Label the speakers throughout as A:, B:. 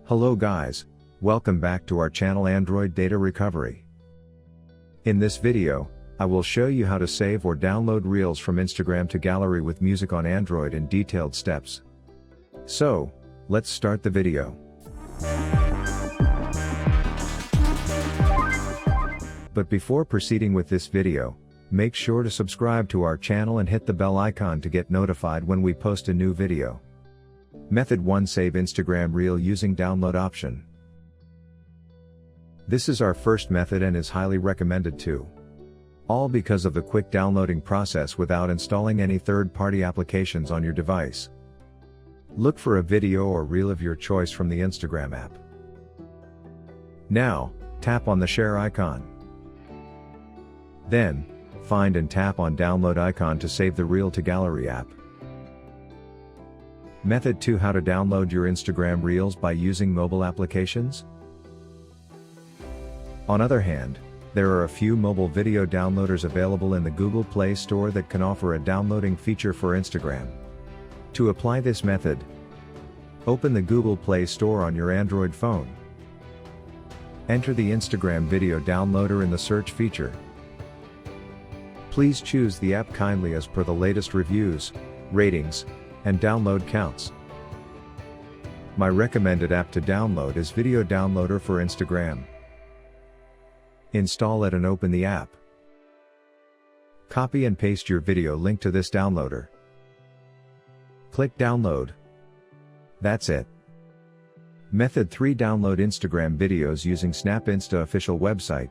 A: Hello guys, welcome back to our channel Android Data Recovery. In this video, I will show you how to save or download Reels from Instagram to gallery with music on Android in detailed steps. So, let's start the video. But before proceeding with this video, make sure to subscribe to our channel and hit the bell icon to get notified when we post a new video. Method 1. Save Instagram Reel using download option. This is our first method and is highly recommended too. All because of the quick downloading process without installing any third-party applications on your device. Look for a video or reel of your choice from the Instagram app. Now, tap on the share icon. Then, find and tap on download icon to save the reel to gallery app. Method 2. How to download your Instagram Reels by using mobile applications. On other hand, there are a few mobile video downloaders available in the Google Play Store that can offer a downloading feature for Instagram. To apply this method, open the Google Play Store on your Android phone. Enter the Instagram video downloader in the search feature. Please choose the app kindly as per the latest reviews, ratings, and download counts. My recommended app to download is Video Downloader for Instagram. Install it and open the app. Copy and paste your video link to this downloader. Click download. That's it. Method 3. Download Instagram videos using Snapinsta official website.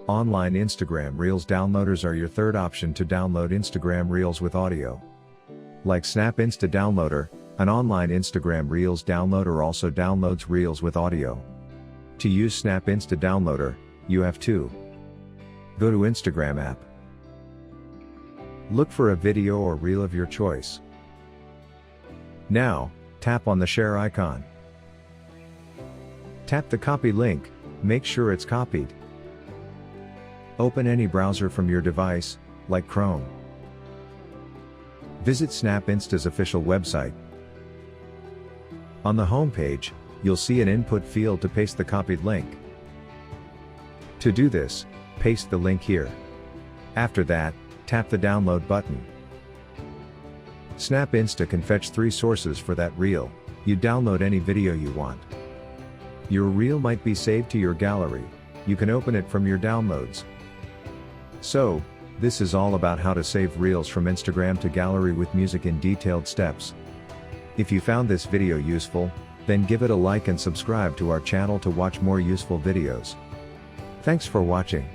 A: Online Instagram Reels downloaders are your third option to download Instagram Reels with audio. Like Snapinsta Downloader, an online Instagram Reels downloader also downloads Reels with audio. To use Snapinsta Downloader, you have to go to Instagram app. Look for a video or reel of your choice. Now, tap on the share icon. Tap the copy link, make sure it's copied. Open any browser from your device, like Chrome. Visit Snapinsta's official website. On the home page, you'll see an input field to paste the copied link. To do this, paste the link here. After that, tap the download button. Snapinsta can fetch 3 sources for that reel. You download any video you want. Your reel might be saved to your gallery. You can open it from your downloads. So, this is all about how to save Reels from Instagram to gallery with music in detailed steps. If you found this video useful, then give it a like and subscribe to our channel to watch more useful videos. Thanks for watching.